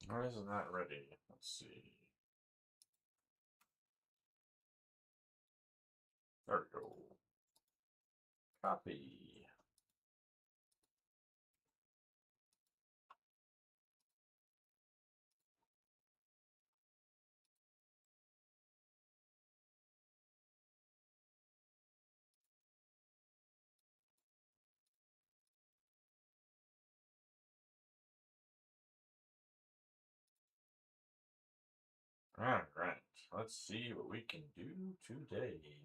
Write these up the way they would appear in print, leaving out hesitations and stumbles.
Why isn't that ready? Let's see. There we go. Copy. All right. Let's see what we can do today.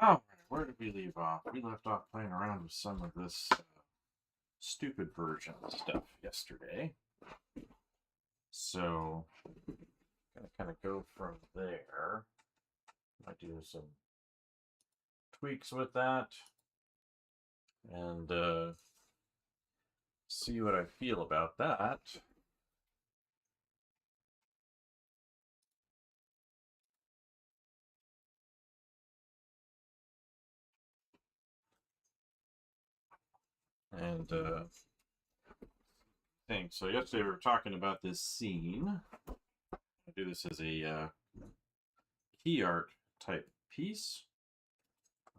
All right. Where did we leave off? We left off playing around with some of this stupid version stuff yesterday. So, gonna kind of go from there. Might do some tweaks with that and see what I feel about that. And thing. So yesterday we were talking about this scene. I do this as a key art type piece.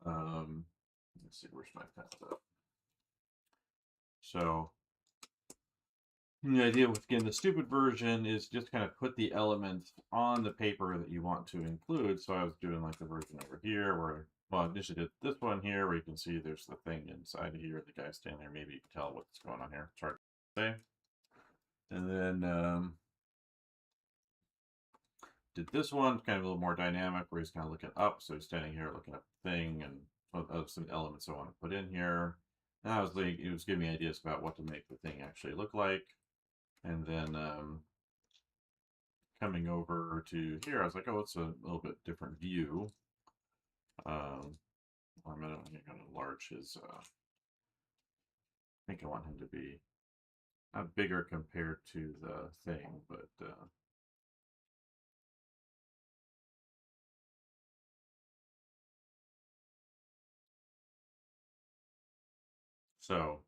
Let's see, where's my pencil? So the idea with, again, the stupid version is just kind of put the elements on the paper that you want to include. So I was doing like the version over here where, well, I initially did this one here where you can see there's the thing inside of here, the guy standing there. Maybe you can tell what's going on here. It's hard to say. And then did this one kind of a little more dynamic where he's kind of looking up. So he's standing here looking up the thing and some elements I want to put in here. And I was like, it was giving me ideas about what to make the thing actually look like. And then coming over to here, I was like, oh, it's a little bit different view. I'm going to enlarge his, I think I want him to be not bigger compared to the thing, but so,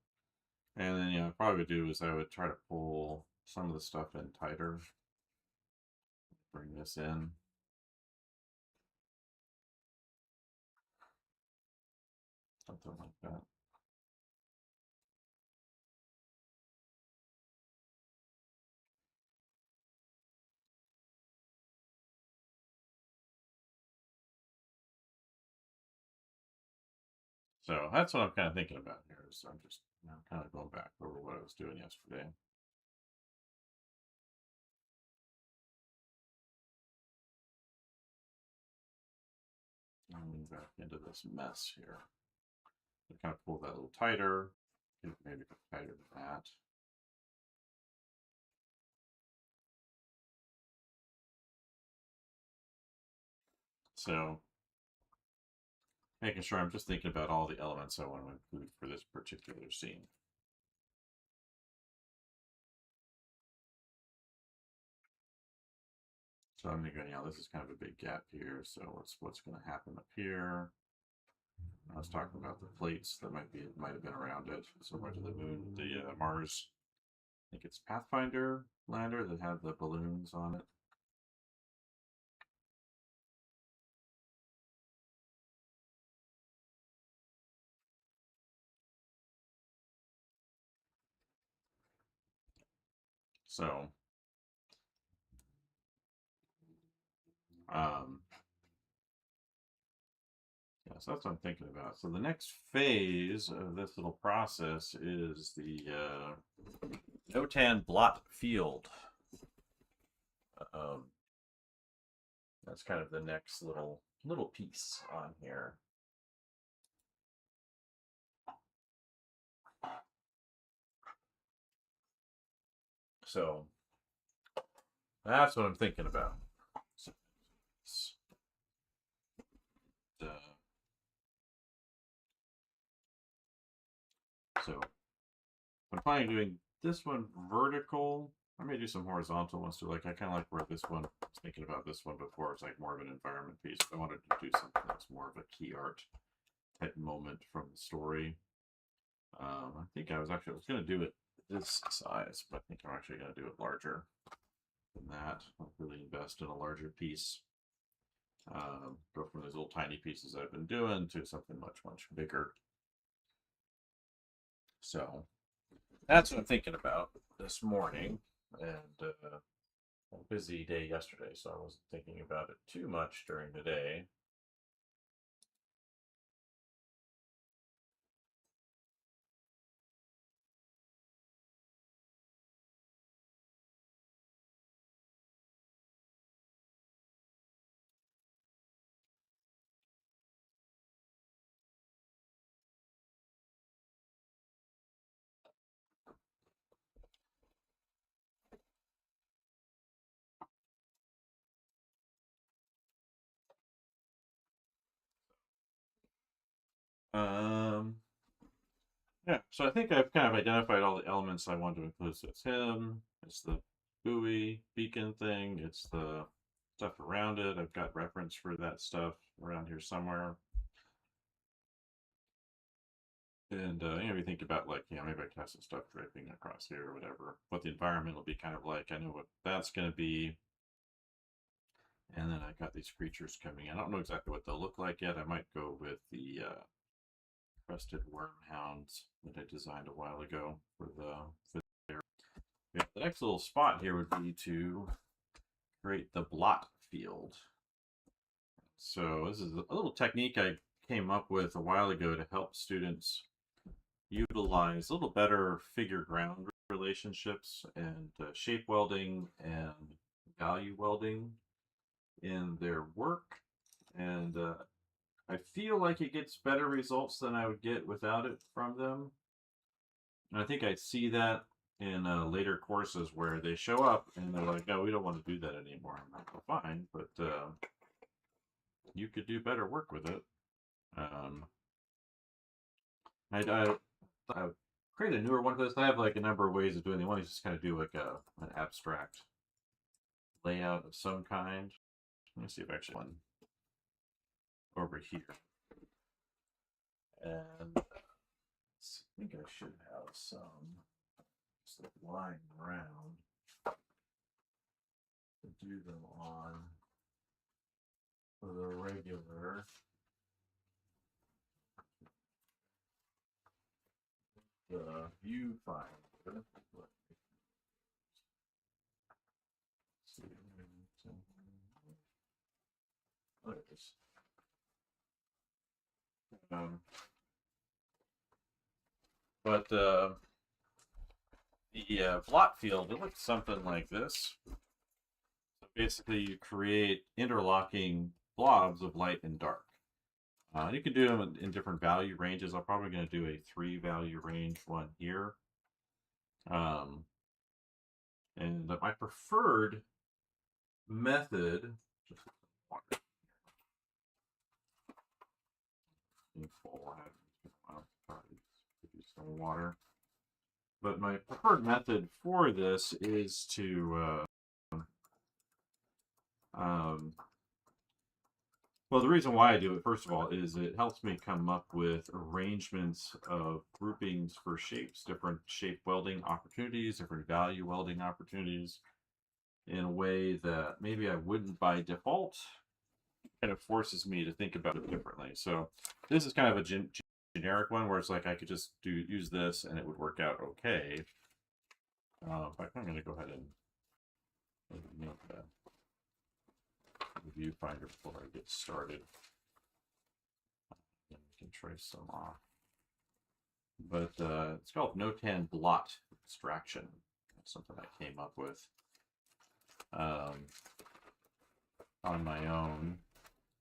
and then, what I probably would do is I would try to pull some of the stuff in tighter, bring this in. Something like that. So that's what I'm kind of thinking about here. Is I'm just kind of going back over what I was doing yesterday. And back into this mess here. So kind of pull that a little tighter, maybe tighter than that. So making sure I'm just thinking about all the elements I want to include for this particular scene. So I'm thinking, this is kind of a big gap here. So what's going to happen up here? I was talking about the plates that might have been around it. So went to the moon, the Mars. I think it's Pathfinder lander that had the balloons on it. So, yeah, so that's what I'm thinking about. So the next phase of this little process is the notan blot field. Um, that's kind of the next little piece on here. So that's what I'm thinking about. So I'm planning on doing this one vertical. I may do some horizontal ones too. Like I kind of like where this one. I was thinking about this one before. It's like more of an environment piece. I wanted to do something that's more of a key art type moment from the story. I think I was going to do it this size, but I think I'm actually going to do it larger than that. I'll really invest in a larger piece. Go from these little tiny pieces I've been doing to something much, much bigger. So that's what I'm thinking about this morning. And a busy day yesterday, so I wasn't thinking about it too much during the day. Yeah, so I think I've kind of identified all the elements I want to include. So it's him, it's the buoy beacon thing, it's the stuff around it. I've got reference for that stuff around here somewhere. And we think about like, maybe I can have some stuff draping across here or whatever. What the environment will be kind of like. I know what that's going to be. And then I've got these creatures coming in. I don't know exactly what they'll look like yet. I might go with the crested worm hounds that I designed a while ago for the the next little spot here would be to create the blot field. So this is a little technique I came up with a while ago to help students utilize a little better figure ground relationships and shape welding and value welding in their work. And I feel like it gets better results than I would get without it from them. And I think I see that in later courses where they show up and they're like, "No, we don't want to do that anymore." I'm like, "Well, fine, but you could do better work with it." I create a newer one for this. I have like a number of ways of doing it. One is just kind of do like an abstract layout of some kind. Let me see if I actually one over here. And I think I should have some just like lying around to do them on for the regular. The viewfinder. Look at this. But the blot field, it looks something like this. So basically, you create interlocking blobs of light and dark. You can do them in different value ranges. I'm probably going to do a 3 value range one here. And my preferred method, some water. But my preferred method for this is to well, the reason why I do it, first of all, is it helps me come up with arrangements of groupings for shapes, different shape welding opportunities, different value welding opportunities, in a way that maybe I wouldn't by default. Kind of forces me to think about it differently. So this is kind of a generic one where it's like I could just use this and it would work out okay. In fact, I'm going to go ahead and make that viewfinder before I get started. And we can trace them off. But it's called Notan Blot Extraction. That's something I came up with on my own.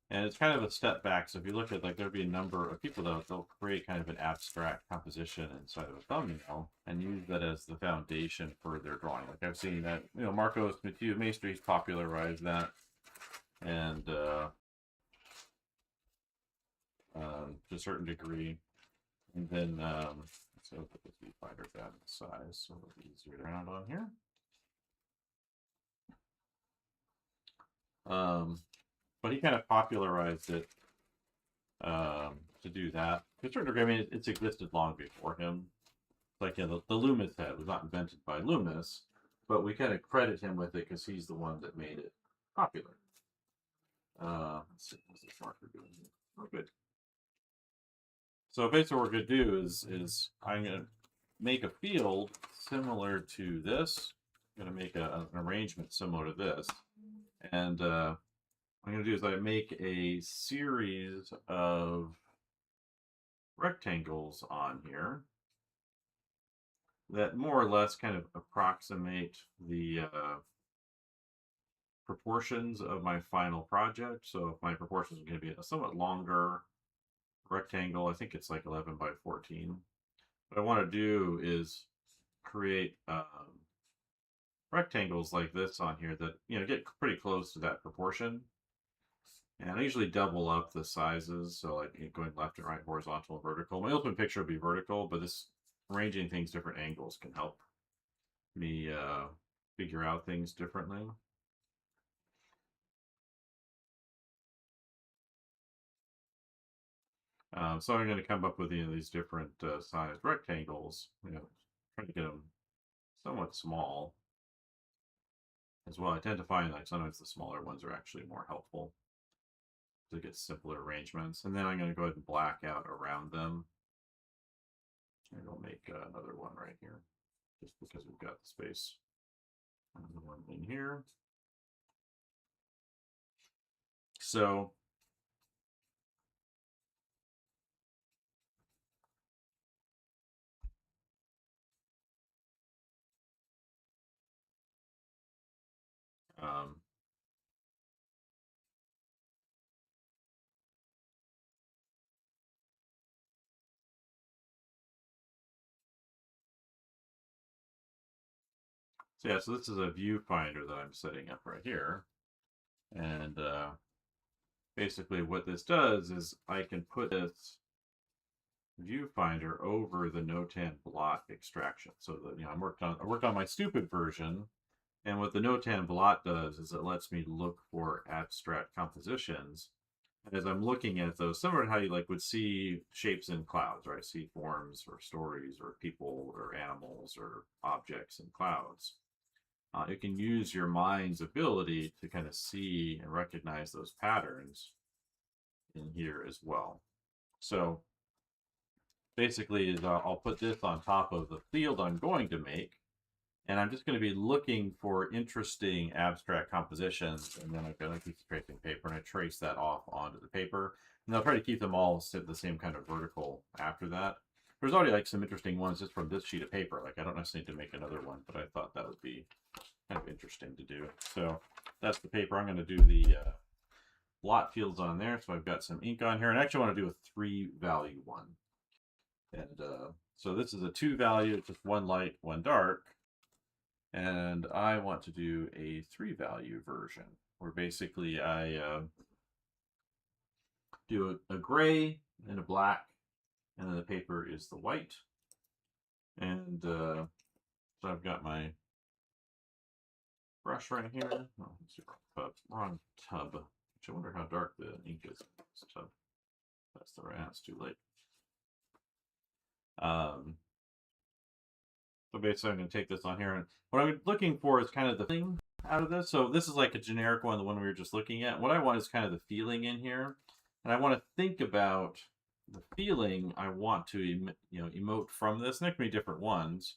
And it's kind of a step back. So if you look at, like, there'll be a number of people that they'll create kind of an abstract composition inside of a thumbnail and use that as the foundation for their drawing. Like I've seen that, you know, Marcos Maestri's popularized that, and to a certain degree. And then so put the viewfinder down in size so it'll be easier around on here. But he kind of popularized it to do that. To a certain degree, I mean, it's existed long before him. Like, you know, the Loomis head was not invented by Loomis, but we kind of credit him with it because he's the one that made it popular. Let's see, what's this marker doing here? Oh, good. So basically what we're going to do is I'm going to make a field similar to this. I'm going to make an arrangement similar to this. And what I'm going to do is I make a series of rectangles on here that more or less kind of approximate the proportions of my final project. So if my proportions are going to be a somewhat longer rectangle, I think it's like 11 by 14. What I want to do is create rectangles like this on here that, you know, get pretty close to that proportion. And I usually double up the sizes, so like going left and right, horizontal and vertical. My ultimate picture would be vertical, but this arranging things different angles can help me figure out things differently. So I'm going to come up with, you know, these different sized rectangles, you know, trying to get them somewhat small as well. I tend to find like sometimes the smaller ones are actually more helpful to get simpler arrangements. And then I'm going to go ahead and black out around them. And I'll make another one right here, just because we've got the space. Another one in here. So um, so yeah, so this is a viewfinder that I'm setting up right here. And basically what this does is I can put this viewfinder over the notan blot extraction. So that, you know, I worked on my stupid version, and what the notan blot does is it lets me look for abstract compositions. And as I'm looking at those, similar to how you like would see shapes in clouds, right? See forms or stories or people or animals or objects in clouds. It can use your mind's ability to kind of see and recognize those patterns in here as well. So basically is I'll put this on top of the field I'm going to make, and I'm just going to be looking for interesting abstract compositions, and then I've got a piece of tracing paper and I trace that off onto the paper, and I'll try to keep them all the same kind of vertical after that. There's already like some interesting ones just from this sheet of paper. Like I don't necessarily need to make another one, but I thought that would be kind of interesting to do. So that's the paper. I'm going to do the blot fields on there. So I've got some ink on here, and I actually want to do a 3-value one. And so this is a 2-value, just one light, one dark. And I want to do a 3-value version where basically I do a gray and a black, and then the paper is the white. And so I've got my brush right here. Oh, wrong tub. Which I wonder how dark the ink is in this tub. That's the right. It's too late. So basically, I'm going to take this on here, and what I'm looking for is kind of the thing out of this. So this is like a generic one, the one we were just looking at. What I want is kind of the feeling in here, and I want to think about the feeling I want to emote from this. And there can be different ones,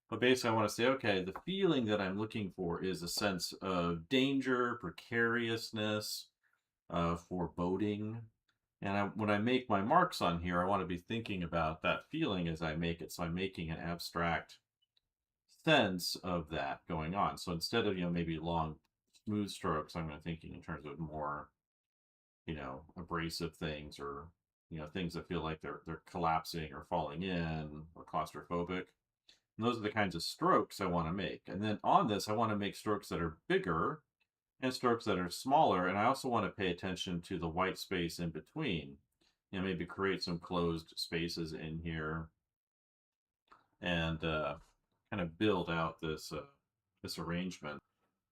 but basically, I want to say, okay, the feeling that I'm looking for is a sense of danger, precariousness, foreboding. And when I make my marks on here, I want to be thinking about that feeling as I make it. So I'm making an abstract sense of that going on. So instead of maybe long smooth strokes, I'm thinking in terms of more abrasive things, or things that feel like they're collapsing or falling in, or claustrophobic. And those are the kinds of strokes I want to make. And then on this, I want to make strokes that are bigger and strokes that are smaller. And I also want to pay attention to the white space in between. Maybe create some closed spaces in here, and kind of build out this arrangement.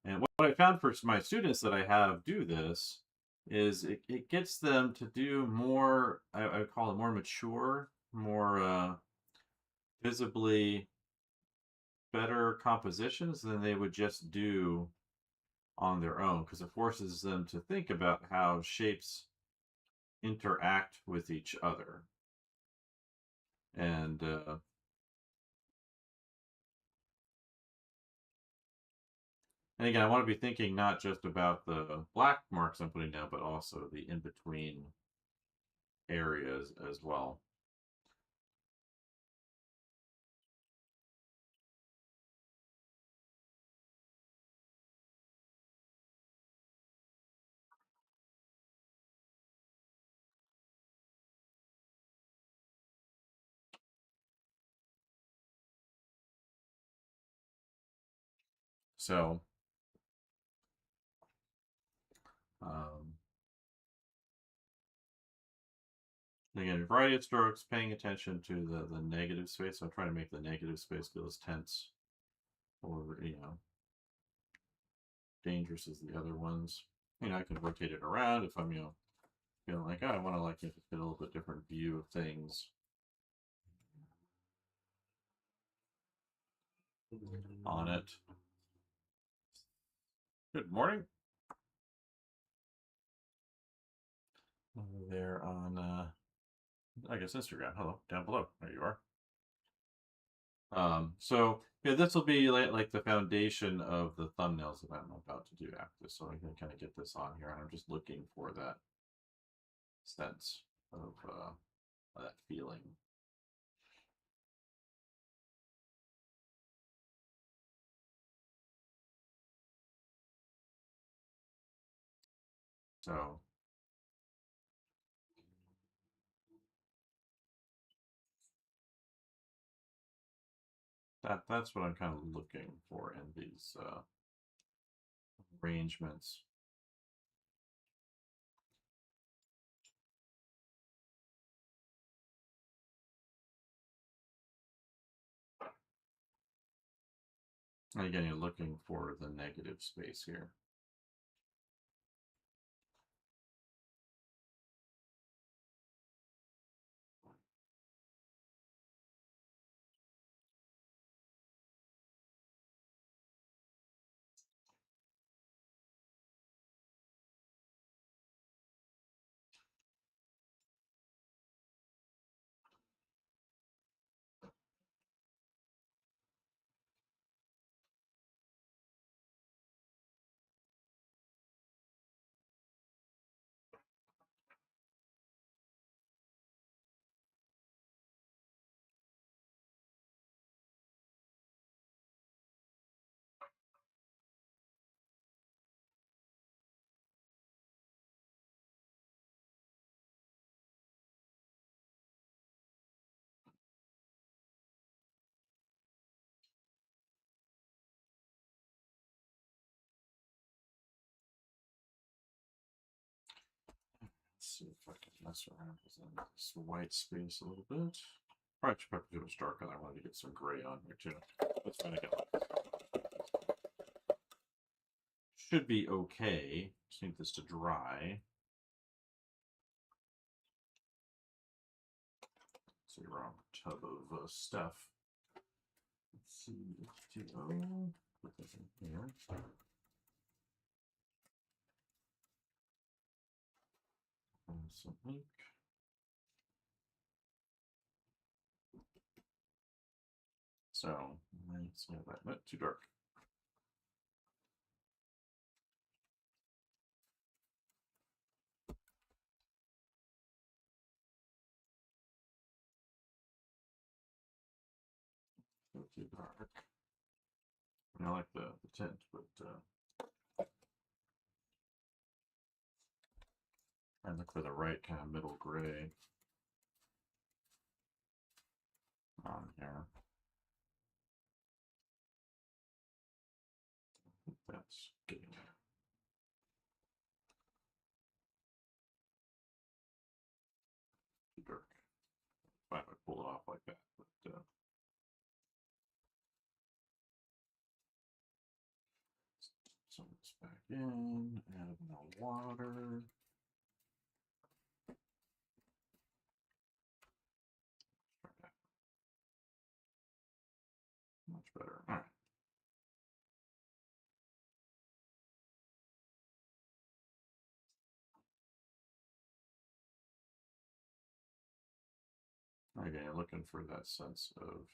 And what I found for my students that I have do this is it gets them to do more, I would call it more mature, more visibly better compositions than they would just do on their own, because it forces them to think about how shapes interact with each other. And again, I want to be thinking not just about the black marks I'm putting down, but also the in-between areas as well. So, um, again, a variety of strokes, paying attention to the negative space. So I'm trying to make the negative space feel as tense or, dangerous as the other ones. I can rotate it around if I'm, feeling like, oh, I want to get a little bit different view of things on it. Good morning. Over there on, I guess, Instagram. Hello, down below. There you are. So yeah, this will be like the foundation of the thumbnails that I'm about to do after this. So I can kind of get this on here, and I'm just looking for that sense of that feeling. So that's what I'm kind of looking for in these arrangements. And again, you're looking for the negative space here. Let's see if I can mess around with this white space a little bit. Probably should probably do it darker. I wanted to get some gray on here too. Let's try to get should be okay. Just need this to dry. So you're on a tub of stuff. Let's see. H2O. Put this in here. And some ink. So let's get that not too dark. Not too dark. I like the tint, but And look for the right kind of middle gray on here. That's getting too dark. If I would pull it off like that, but some of this back in, add more water. Try that. Much better. All right. Again, looking for that sense of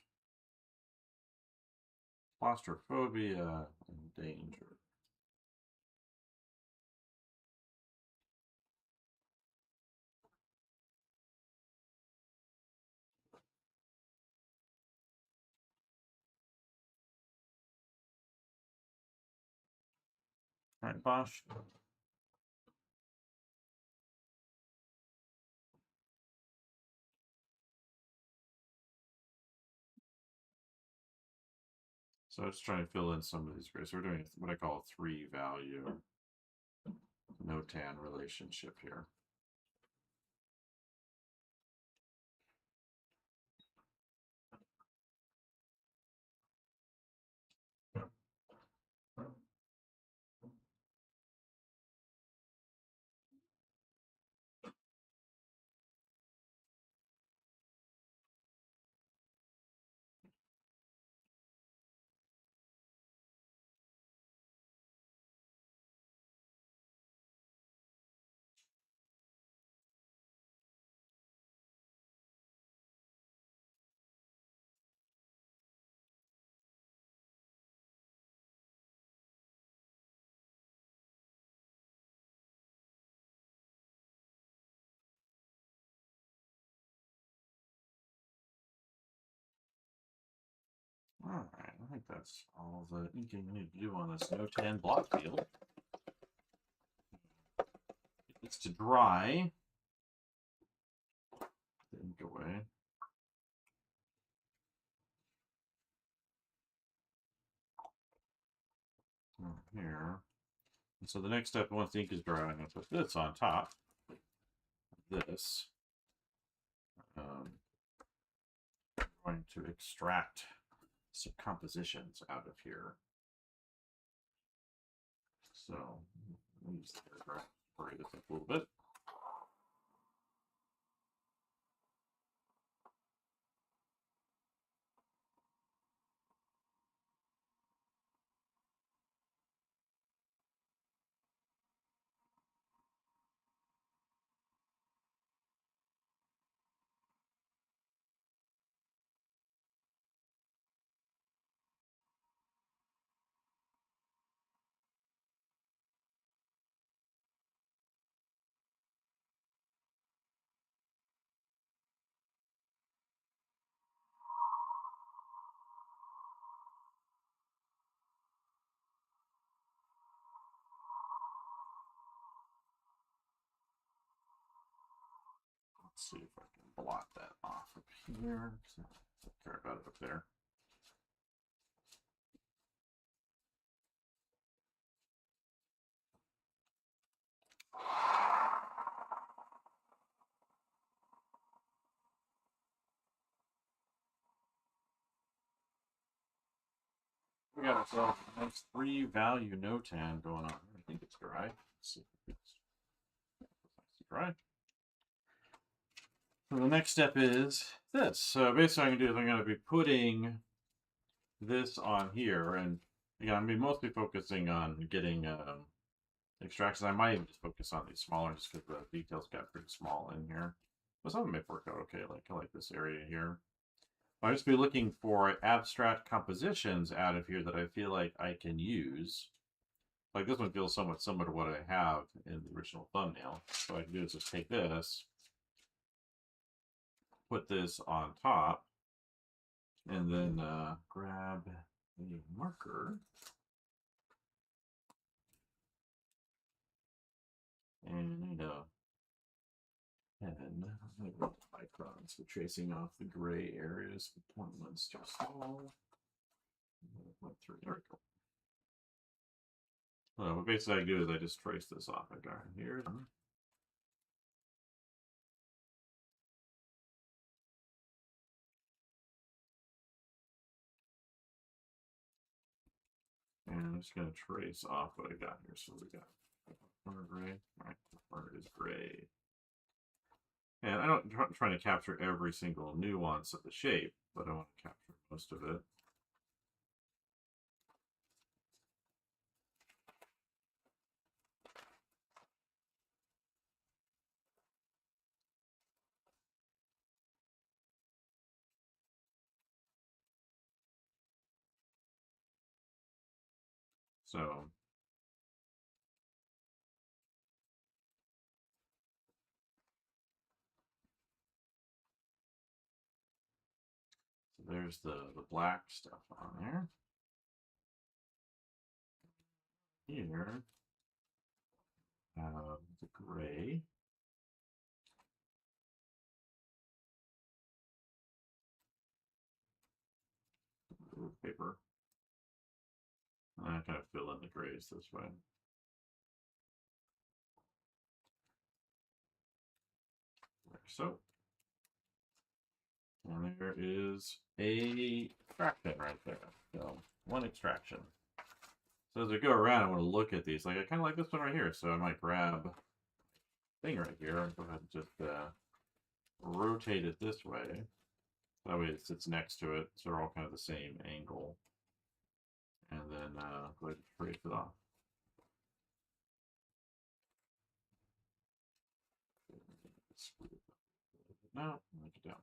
claustrophobia and danger. All right, Bosch. So it's trying to fill in some of these grays. So we're doing what I call a 3-value notan relationship here. All right, I think that's all the inking we need to do on this notan block field. It's to dry. The ink away. Here. And so the next step, once the ink is dry, I'm going to put this on top. This. I'm going to extract some compositions out of here. So let me use the paragraph, hurry this up a little bit. Let's see if I can blot that off up here. So I don't care about it up there. We got ourselves a nice 3-value notan going on. I think it's dry. Let's see if it's dry. So the next step is this. So basically what I'm going to do is I'm going to be putting this on here. And again, I'm going to be mostly focusing on getting extractions. I might even just focus on these smaller just because the details got pretty small in here. But some of them may work out okay. Like I like this area here. I'll just be looking for abstract compositions out of here that I feel like I can use. Like this one feels somewhat similar to what I have in the original thumbnail. So what I can do is just take this, put this on top, and then grab a marker and And I'm going to go to microns for tracing off the gray areas. 0.1's too small. 0.3, there we go. Well, what basically I do is I just trace this off. I got here. And I'm just going to trace off what I got here. So we got corner gray. Right, the corner is gray. And I don't try to capture every single nuance of the shape, but I want to capture most of it. So there's the black stuff on there. Here, the gray. Paper. And I kind of fill in the grays this way. Like so. And there is a extraction right there. So one extraction. So as we go around, I want to look at these. Like I kind of like this one right here. So I might grab thing right here and go ahead and just rotate it this way. That way it sits next to it, so they're all kind of the same angle. And then go ahead and trace it off. No, make it down.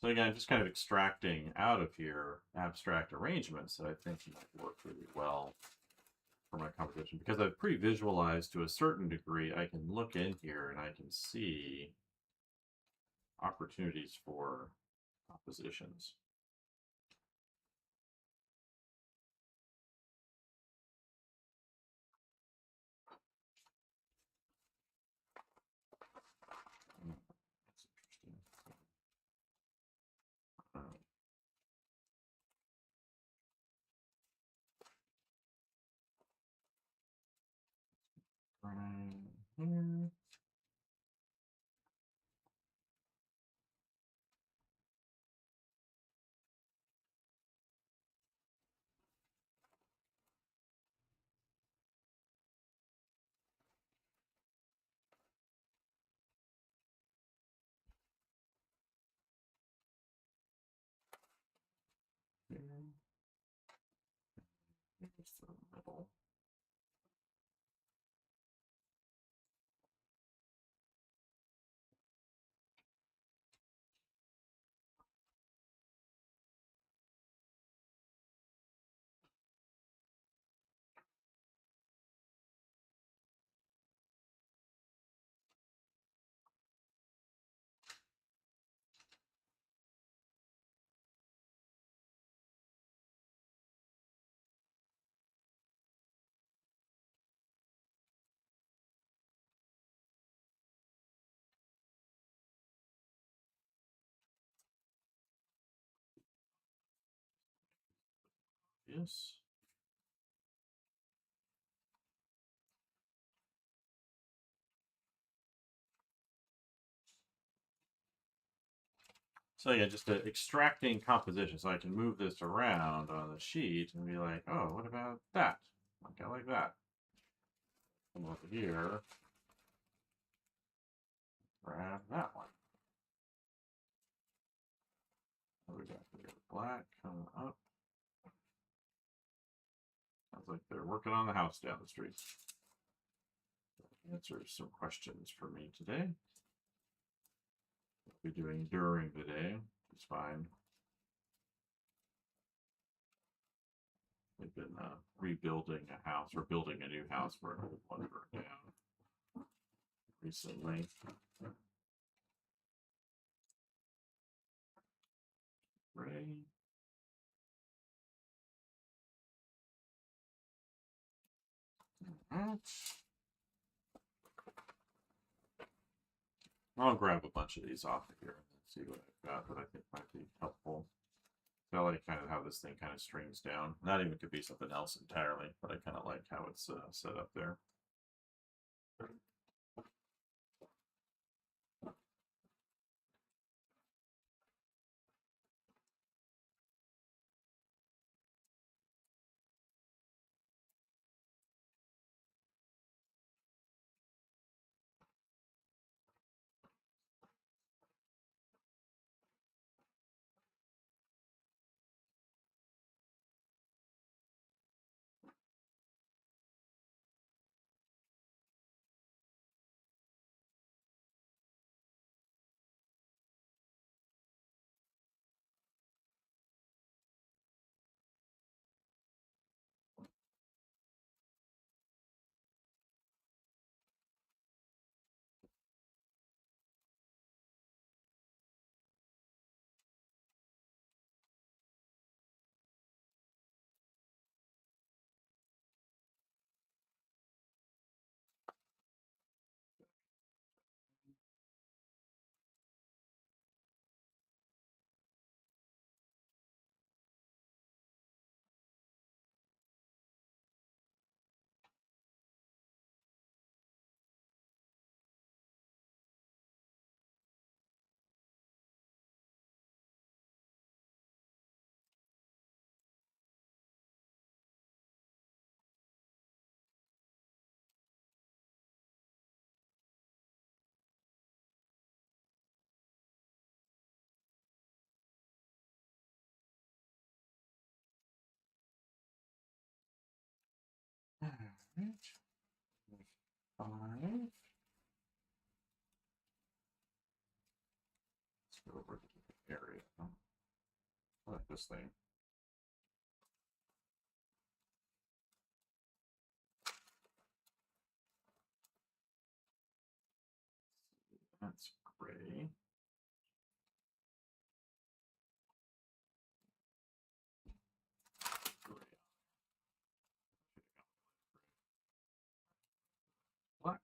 So again, just kind of extracting out of here abstract arrangements that I think might work really well for my composition. Because I've pre-visualized to a certain degree, I can look in here and I can see opportunities for compositions. That's interesting. Right here. Here's the middle. Yes. So yeah, just extracting composition. So I can move this around on the sheet and be like, oh, what about that? Like I like that. come over here, grab that one. What we got here? Black coming up. Sounds like they're working on the house down the street. Answer some questions for me today. We'll be doing during the day, which is fine. We've been rebuilding a house or building a new house for an old one burned down recently. Gray. Right. I'll grab a bunch of these off of here and see what I've got that I think might be helpful. I like kind of how this thing kind of strings down. Not even could be something else entirely, but I kind of like how it's set up there. Alright. 5. Let's go over to the area. I like this thing. That's gray. Gray. Black.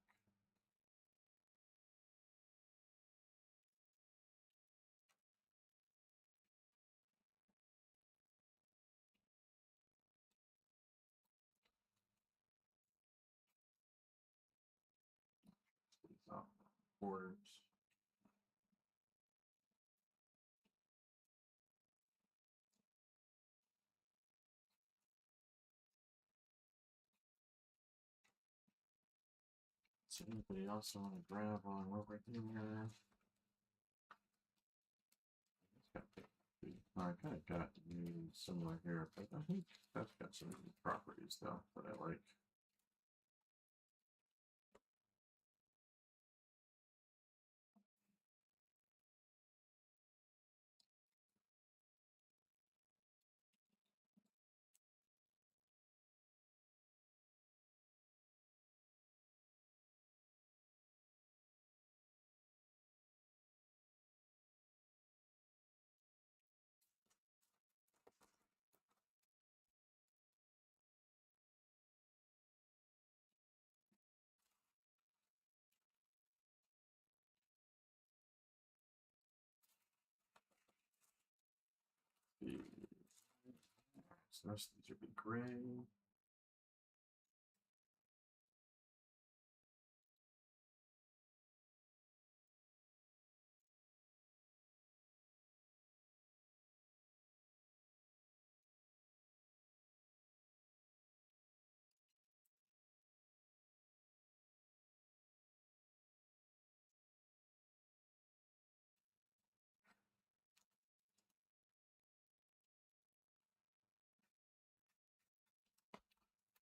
These off borders. So anybody else want to grab on over here? I kind of got similar here, but I think that's got some properties though that I like. So these would be gray.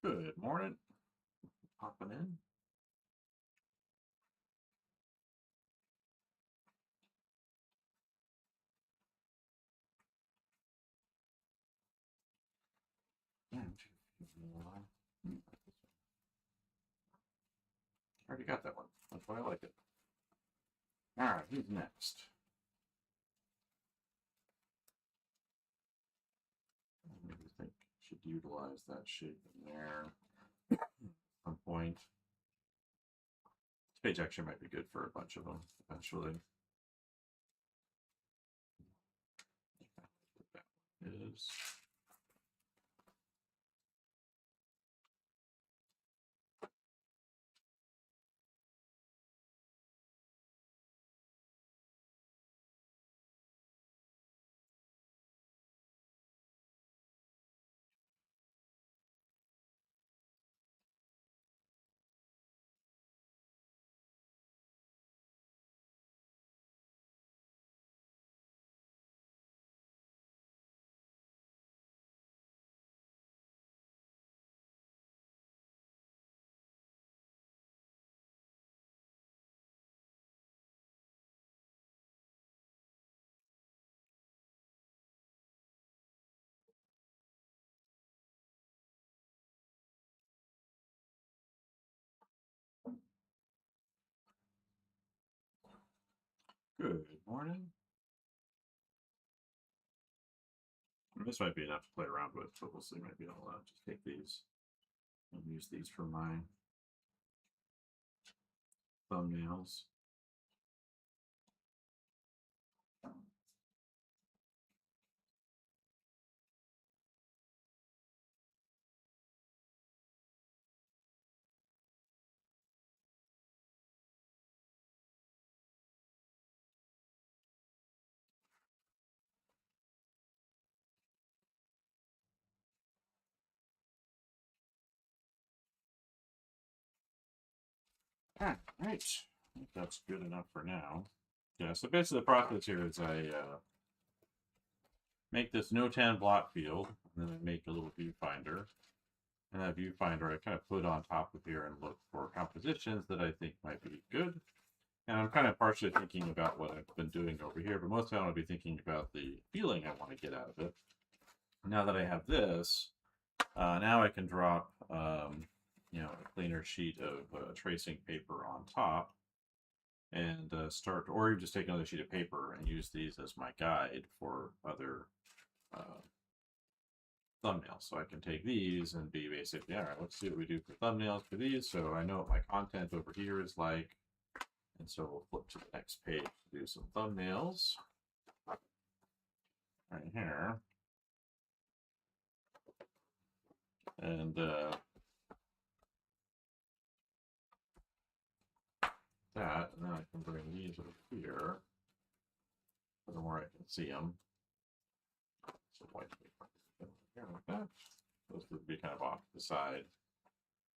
Good morning. Popping in. Already got that one. That's why I like it. All right, who's next? I maybe think should utilize that shape in there at some point. This page actually might be good for a bunch of them eventually. That is. Good morning. This might be enough to play around with, but we'll see. Maybe I'll just take these and use these for my thumbnails. All right, I think that's good enough for now. Yeah, so basically the process here is I make this notan block field, and then I make a little viewfinder. And that viewfinder I kind of put on top of here and look for compositions that I think might be good. And I'm kind of partially thinking about what I've been doing over here, but mostly I want to be thinking about the feeling I want to get out of it. Now that I have this, now I can drop a cleaner sheet of tracing paper on top and start, or you just take another sheet of paper and use these as my guide for other thumbnails. So I can take these and be basically, all right, let's see what we do for thumbnails for these. So I know what my content over here is like. And so we'll flip to the next page to do some thumbnails. Right here. And that, and then I can bring these over here. The more I can see them. So white paper here like that. Those would be kind of off to the side.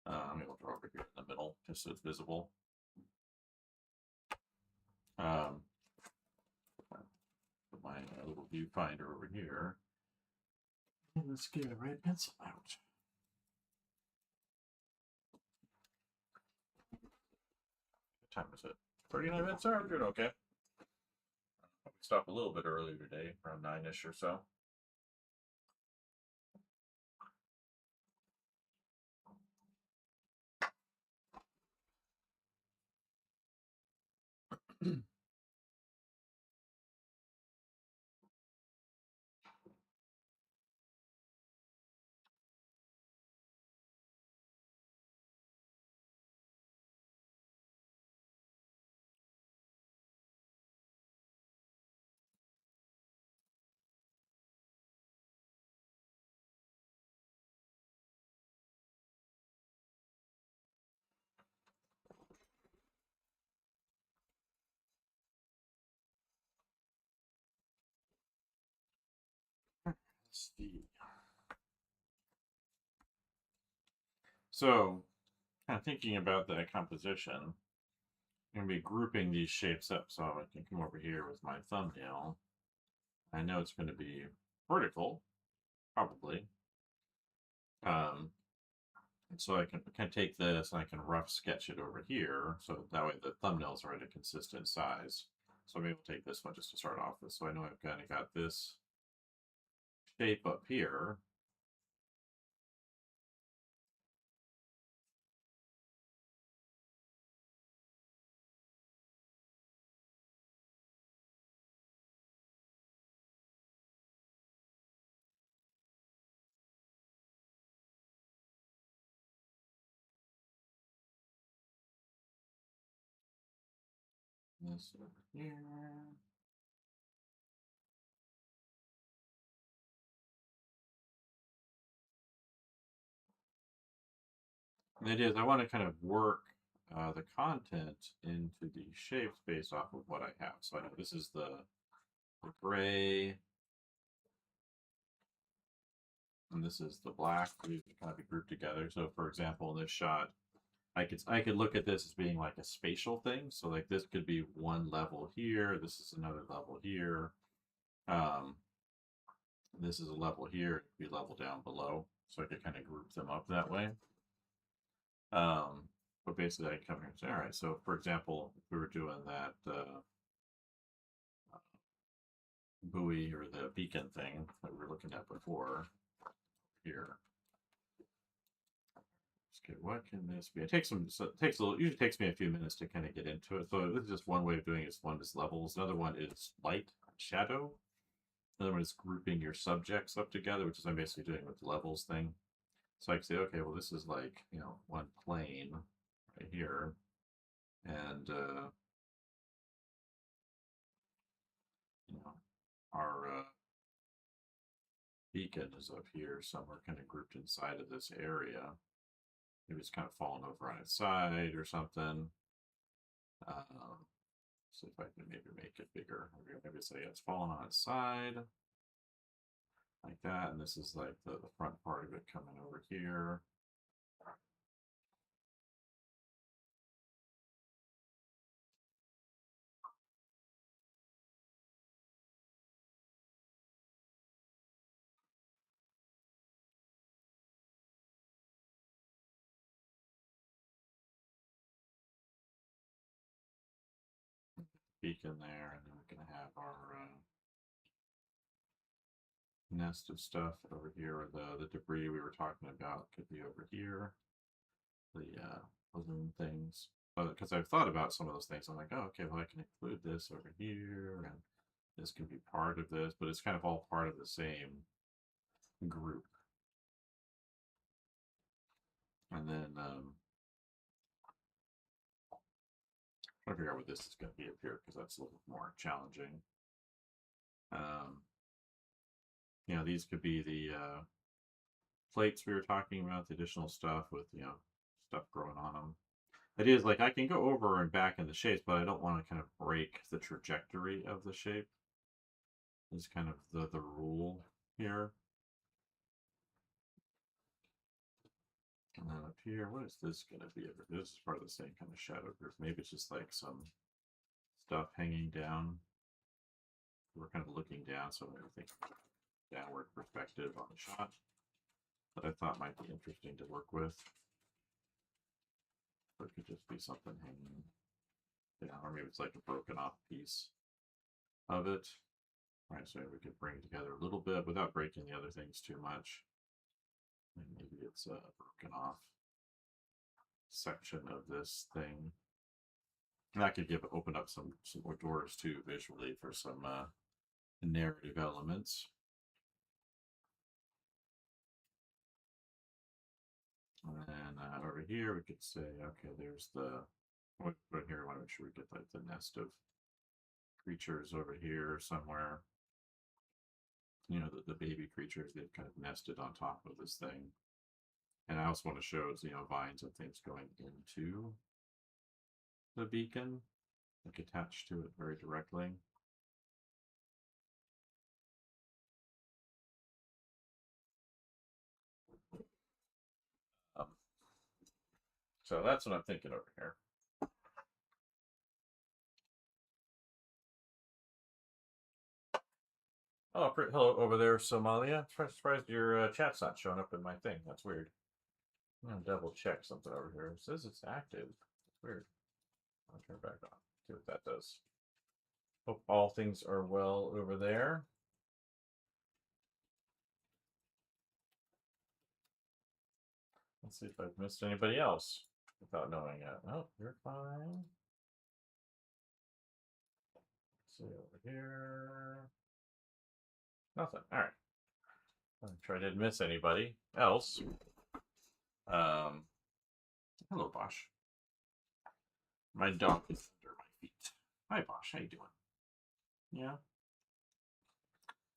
Maybe we'll draw over here in the middle, just so it's visible. Put my little viewfinder over here. And let's get a red pencil out. What time is it? 39 minutes. All right, we're doing okay. We stopped a little bit earlier today, around 9-ish or so. Let's see. So, kind of thinking about that composition, I'm going to be grouping these shapes up so I can come over here with my thumbnail. I know it's going to be vertical, probably. And so I can take this and I can rough sketch it over here. So that way the thumbnails are at a consistent size. So maybe we'll take this one just to start off with. So I know I've kind of got this shape up here. This over here. And the idea is I want to kind of work the content into the shapes based off of what I have. So I know this is the gray, and this is the black. These can kind of be grouped together. So for example, in this shot, I could look at this as being like a spatial thing. So like this could be one level here. This is another level here. Um, this is a level here. It could be level down below. So I could kind of group them up that way. But basically, I come here and say, all right. So for example, if we were doing that buoy or the beacon thing that we were looking at before here. Okay, what can this be? It takes some. So it takes a little. Usually takes me a few minutes to kind of get into it. So this is just one way of doing it. One is levels. Another one is light, shadow. Another one is grouping your subjects up together, which is I'm basically doing with the levels thing. So I can say, okay, well, this is like one plane right here, and our beacon is up here somewhere, kind of grouped inside of this area. Maybe it's kind of fallen over on its side or something. See if I can maybe make it bigger. Maybe say it's fallen on its side like that, and this is like the front part of it coming over here. Beacon there, and then we're going to have our nest of stuff over here. The debris we were talking about could be over here. The balloon things. Because I've thought about some of those things. I'm like, oh, okay, well, I can include this over here, and this can be part of this, but it's kind of all part of the same group. And then trying to figure out what this is going to be up here because that's a little more challenging. These could be the plates we were talking about, the additional stuff with stuff growing on them. The idea is like I can go over and back in the shapes, but I don't want to kind of break the trajectory of the shape. Is kind of the rule here. And then up here, what is this going to be? This is part of the same kind of shadow group. Maybe it's just like some stuff hanging down. We're kind of looking down, so I think downward perspective on the shot that I thought might be interesting to work with. Or it could just be something hanging down, or maybe it's like a broken off piece of it. All right, so we could bring it together a little bit without breaking the other things too much. And maybe it's a broken off section of this thing. And that could open up some more doors too visually for some narrative elements. And then over here we could say, okay, there's the right here. I want to make sure we get like the nest of creatures over here somewhere. The baby creatures, they've kind of nested on top of this thing. And I also want to show, vines and things going into the beacon, like attached to it very directly. So that's what I'm thinking over here. Oh, hello over there, Somalia. Surprised your chat's not showing up in my thing. That's weird. I'm gonna double check something over here. It says it's active. It's weird. I'll turn it back on. See what that does. Hope all things are well over there. Let's see if I've missed anybody else without knowing it. Oh, you're fine. Let's see over here. Nothing. All right. I'll try I didn't miss anybody else. Hello, Bosch. My dog is under my feet. Hi, Bosch. How you doing? Yeah.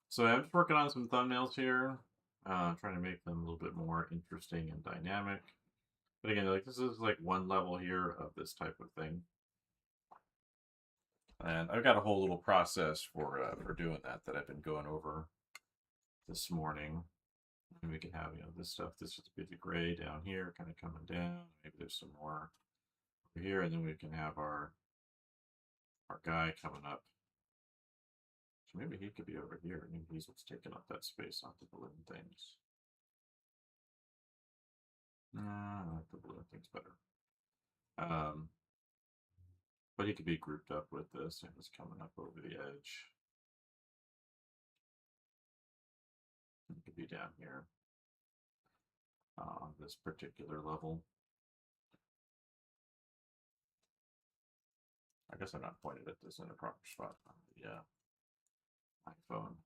So I'm just working on some thumbnails here, trying to make them a little bit more interesting and dynamic. But again, like this is like one level here of this type of thing, and I've got a whole little process for doing that I've been going over this morning. And we can have this stuff. This is a bit of gray down here, kind of coming down. Maybe there's some more over here, and then we can have our guy coming up. So maybe he could be over here. Maybe he's what's taking up that space on the balloon things. Nah, I like the balloon things better. But he could be grouped up with this and it's coming up over the edge. It could be down here on this particular level. I guess I'm not pointed at this in a proper spot on the iPhone.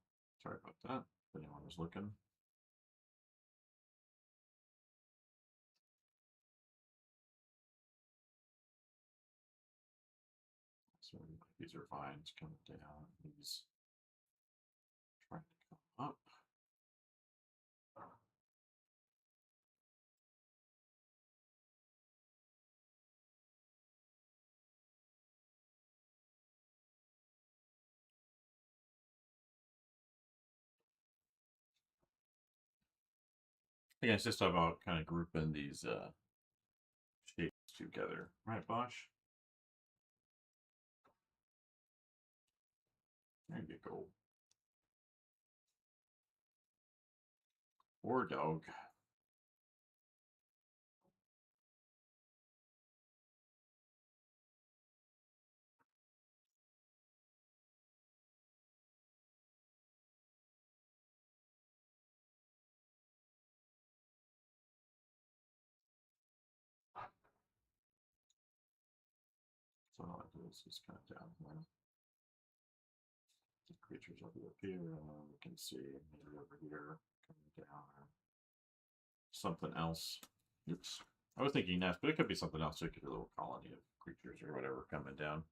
Sorry about that, if anyone was looking. So these are vines coming down. These trying to come up. Again, it's just about kind of grouping these shapes together. Right, Bosch? There you go. Or dog. So all I do is just kind of down here. The creatures will be up here, and then we can see maybe over here coming down or something else. Oops. I was thinking nest, but it could be something else. So it could be a little colony of creatures or whatever coming down.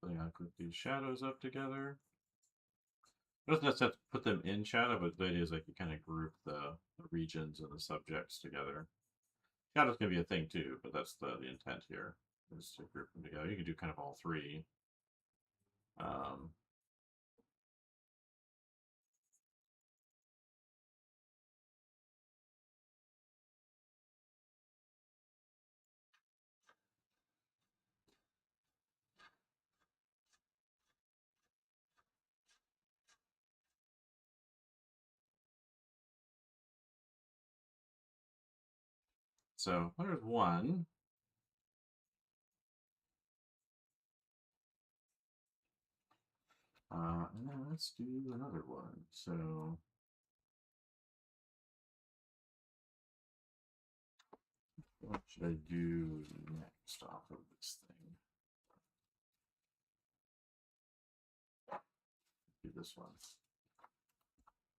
Then I group these shadows up together. It doesn't necessarily have to put them in shadow, but the idea is like you kind of group the regions and the subjects together. Shadow's gonna be a thing too, but that's the intent here, is to group them together. You can do kind of all three. So there's one. And then let's do another one. So what should I do next off of this thing? Do this one.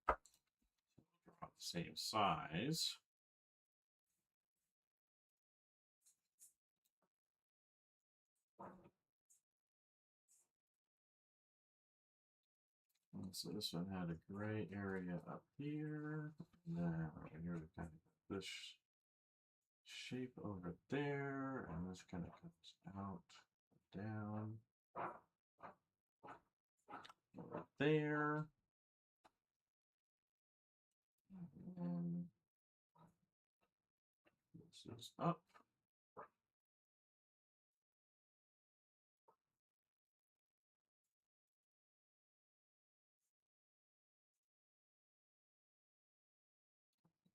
Draw the same size. And so this one had a gray area up here. And then over here we kind of got this shape over there, and this kind of comes out, down, over there. And this is up.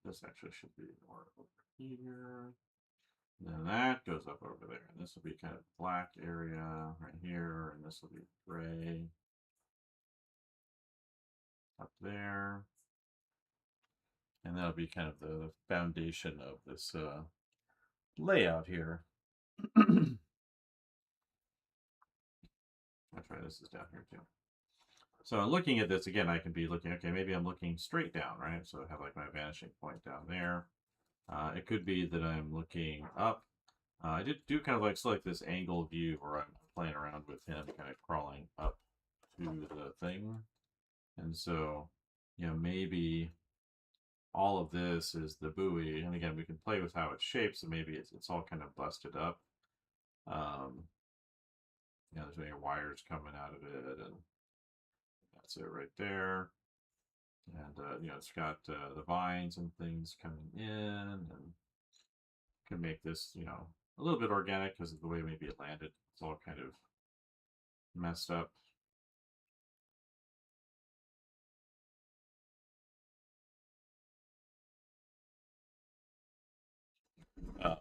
this actually should be more over here. And then that goes up over there. And this will be kind of black area right here. And this will be gray up there. And that'll be kind of the foundation of this layout here. That's right, this is down here too. So looking at this again, I can be looking, okay, maybe I'm looking straight down, right? So I have like my vanishing point down there. It could be that I'm looking up. I did do kind of like select this angle view where I'm playing around with him kind of crawling up to the thing. And so, you know, maybe all of this is the buoy. And again, we can play with how it's shaped. So maybe it's all kind of busted up. You know, there's any wires coming out of it, and that's it right there. And you know, it's got the vines and things coming in, and can make this, you know, a little bit organic because of the way maybe it landed. It's all kind of messed up. Uh,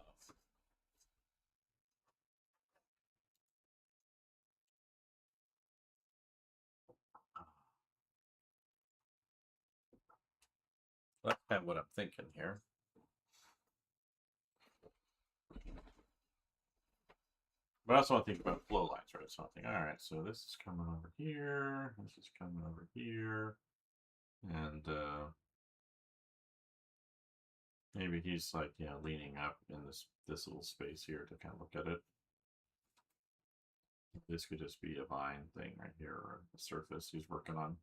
that's kind of what I'm thinking here. But I also want to think about flow lines, right? So I think, all right, so this is coming over here, this is coming over here, and maybe he's like, you know, leaning up in this little space here to kind of look at it. This could just be a vine thing right here, or a surface he's working on.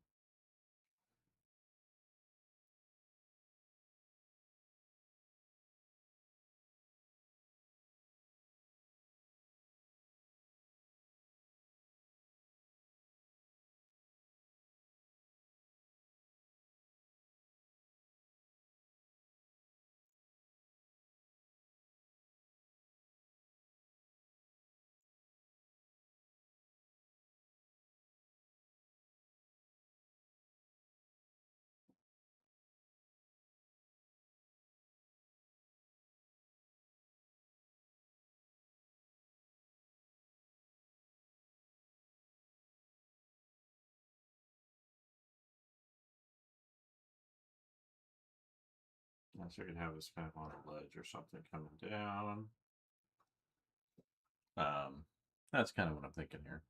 So you could have this kind of on a ledge or something coming down. That's kind of what I'm thinking here.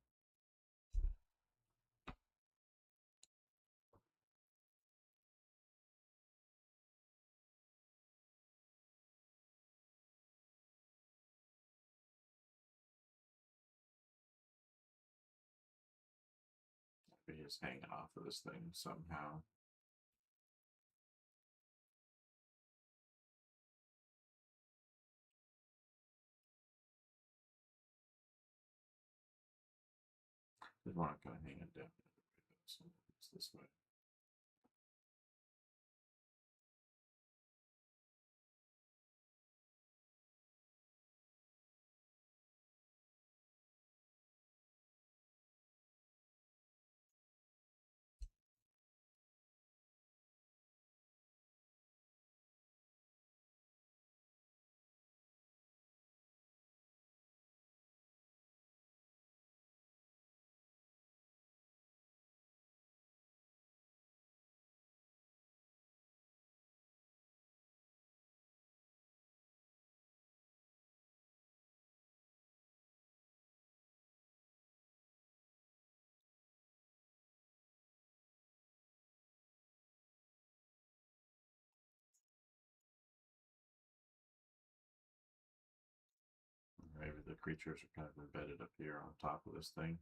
Maybe he's hanging off of this thing somehow. Just want to kind of hang it down. So it's this way. Maybe the creatures are kind of embedded up here on top of this thing.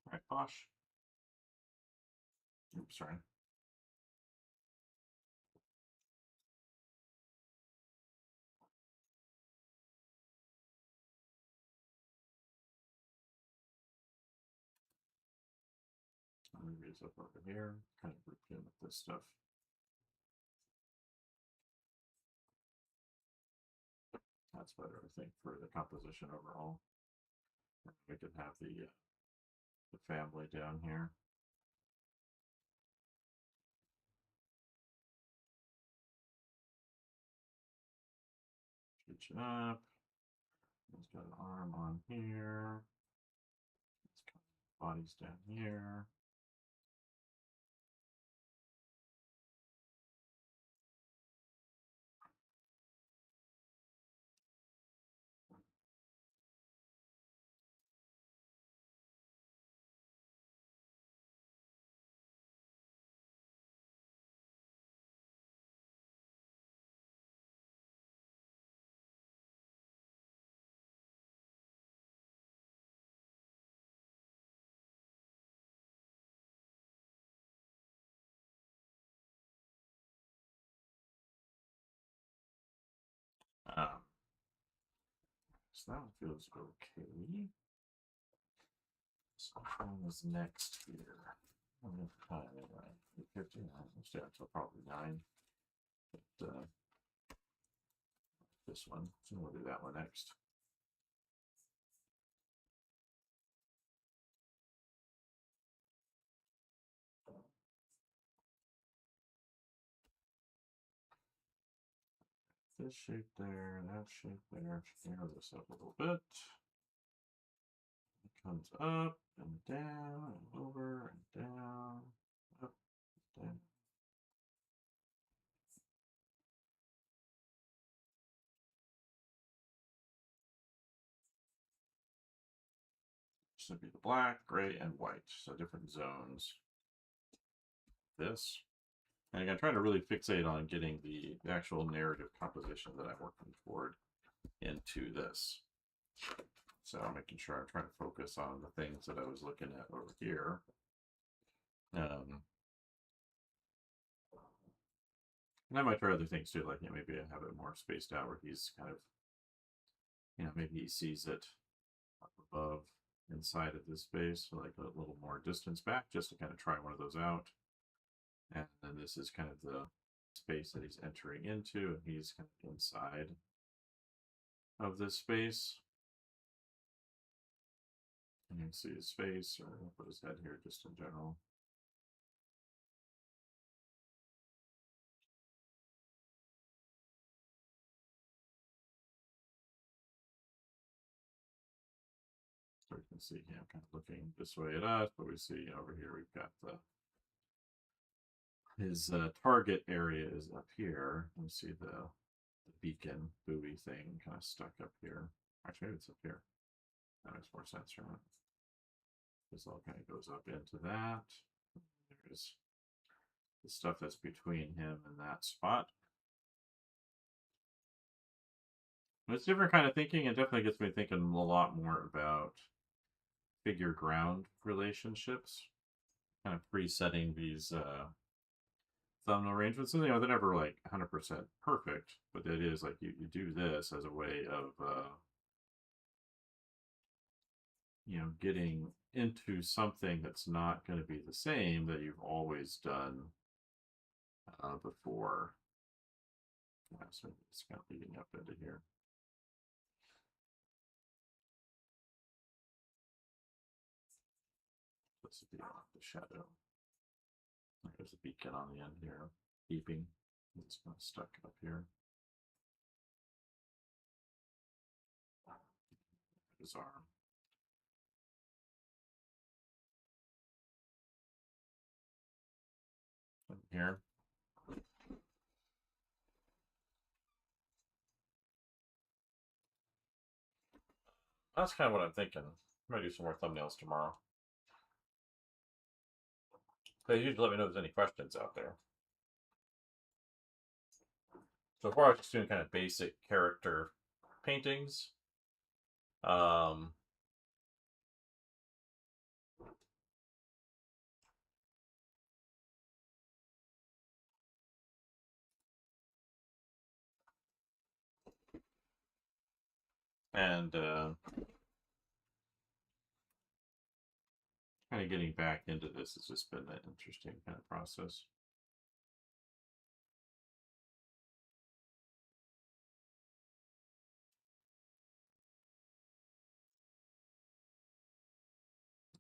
All right, Posh. Oops, sorry. Maybe it's up over here. Kind of grouped in with this stuff. That's better, I think, for the composition overall. We could have the the family down here. Switch it up. It's got an arm on here. It's got bodies down here. So that one feels okay. So which one is next here? I'm going to time it right. 59. Let's stay until probably 9. But this one. So we'll do that one next. This shape there, that shape there. Narrow this up a little bit. It comes up and down and over and down, up, down. This would be the black, gray, and white. So different zones. This. And again, trying to really fixate on getting the actual narrative composition that I'm working toward into this. So I'm making sure I'm trying to focus on the things that I was looking at over here. And I might try other things too, like maybe I have it more spaced out where he's kind of, maybe he sees it up above inside of this space, so like a little more distance back, just to kind of try one of those out. And then this is kind of the space that he's entering into, and he's kind of inside of this space. And you can see his face, or I'll put his head here just in general. So you can see him kind of looking this way at us, but we see over here we've got his target area is up here. You see the beacon buoy thing kind of stuck up here. Actually, maybe it's up here. That makes more sense, right? This all kind of goes up into that. There's the stuff that's between him and that spot. It's different kind of thinking, and definitely gets me thinking a lot more about figure ground relationships, kind of presetting these thumbnail arrangements. And they're never like 100% perfect, but it is like you do this as a way of getting into something that's not going to be the same that you've always done before. Yeah, so it's kind of leading up into here. This would be off the shadow. There's a beacon on the end here, beeping. It's kind of stuck up here. His arm. And here. That's kind of what I'm thinking. I'm gonna do some more thumbnails tomorrow. Please usually let me know if there's any questions out there. So far, I was just doing kind of basic character paintings. And kind of getting back into this has just been an interesting kind of process.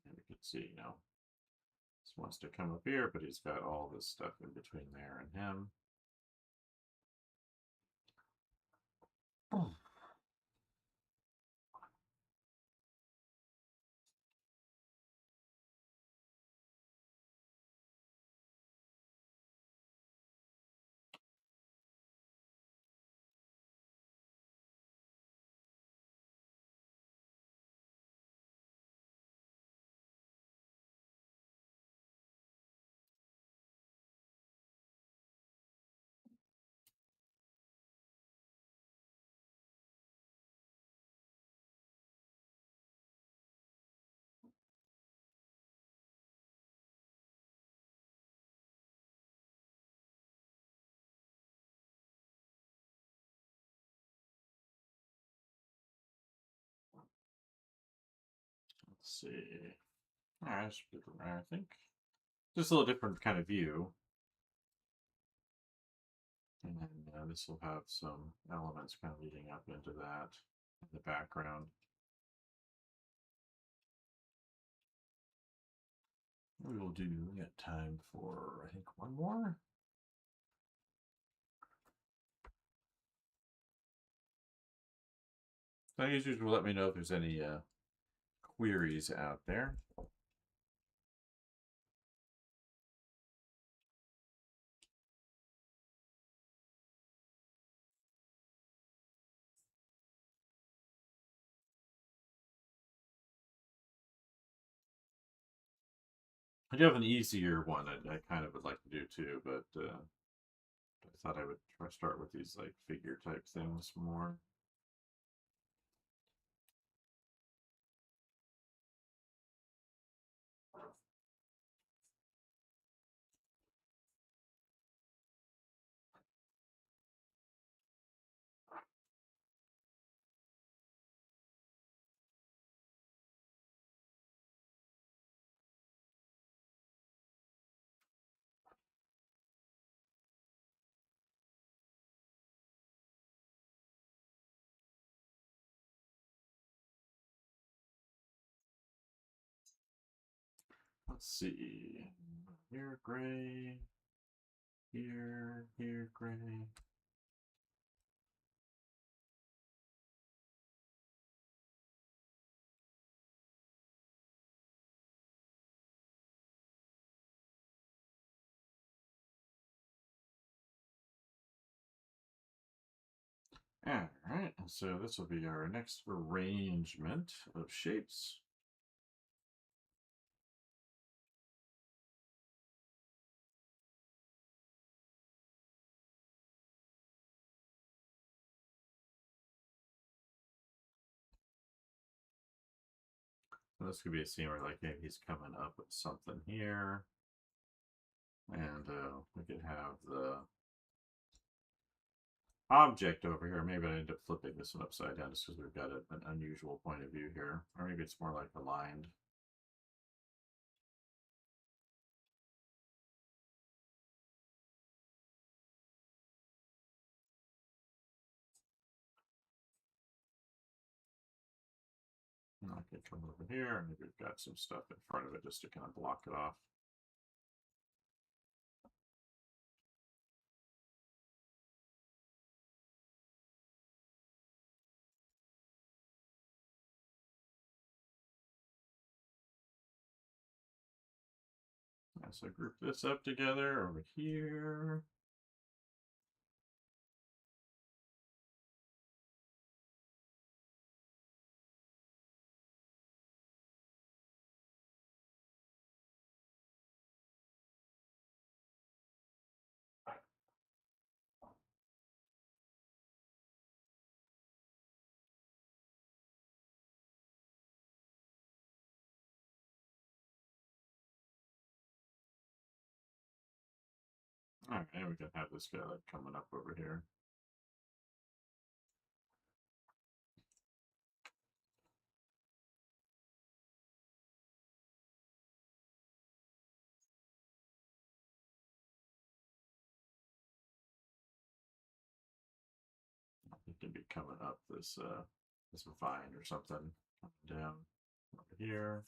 And we get see, this wants to come up here, but he's got all this stuff in between there and him. Let's see. All right, I think just a little different kind of view. And then this will have some elements kind of leading up into that in the background. We will do, we got time for, I think, one more. So users will let me know if there's any queries out there. I do have an easier one I kind of would like to do too, but I thought I would try to start with these like figure type things more. Let's see. Here, gray. Here, gray. All right, so this will be our next arrangement of shapes. So this could be a scene where like maybe he's coming up with something here. And we could have the object over here. Maybe I end up flipping this one upside down just because we've got an unusual point of view here. Or maybe it's more like aligned. And I could come over here and maybe we've got some stuff in front of it just to kind of block it off. So group this up together over here. All right, and we can have this guy like coming up over here. It can be coming up this this vine or something coming down over here.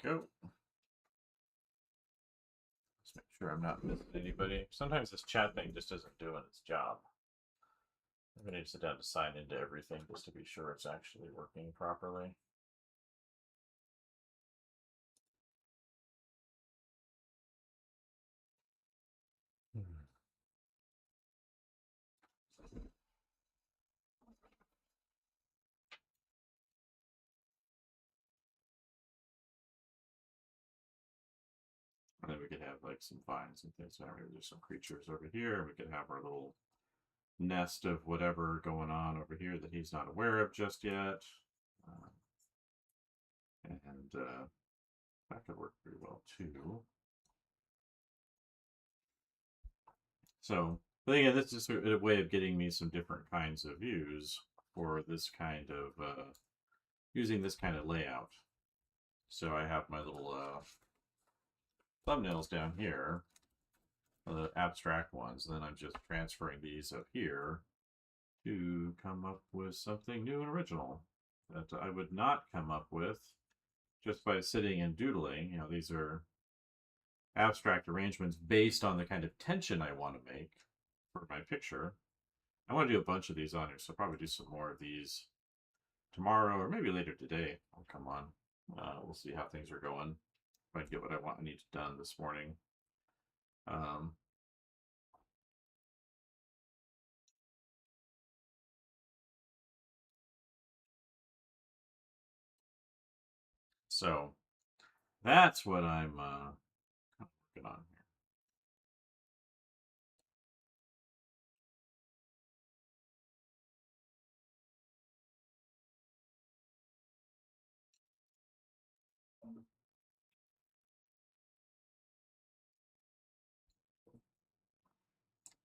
go. Let's make sure I'm not missing anybody. Sometimes this chat thing just isn't doing its job. I'm going to need to sit down to sign into everything just to be sure it's actually working properly. And then we could have like some vines and things. So maybe there's some creatures over here. We could have our little nest of whatever going on over here that he's not aware of just yet. And that could work pretty well too. So, but again, this is a way of getting me some different kinds of views for this kind of, using this kind of layout. So I have my little thumbnails down here, the abstract ones, and then I'm just transferring these up here to come up with something new and original that I would not come up with just by sitting and doodling. You know, these are abstract arrangements based on the kind of tension I want to make for my picture. I want to do a bunch of these on here, so I'll probably do some more of these tomorrow or maybe later today. I'll come on. We'll see how things are going. If I get what I need done this morning. So that's what I'm working on here.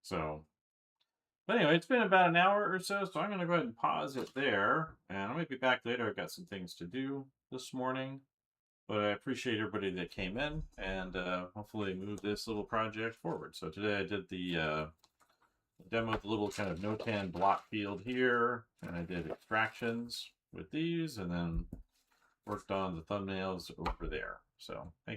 So, but anyway, it's been about an hour or so, so I'm going to go ahead and pause it there. And I might be back later. I've got some things to do this morning. But I appreciate everybody that came in and hopefully move this little project forward. So today I did the demo of the little kind of notan block field here, and I did extractions with these, and then worked on the thumbnails over there. So thank you.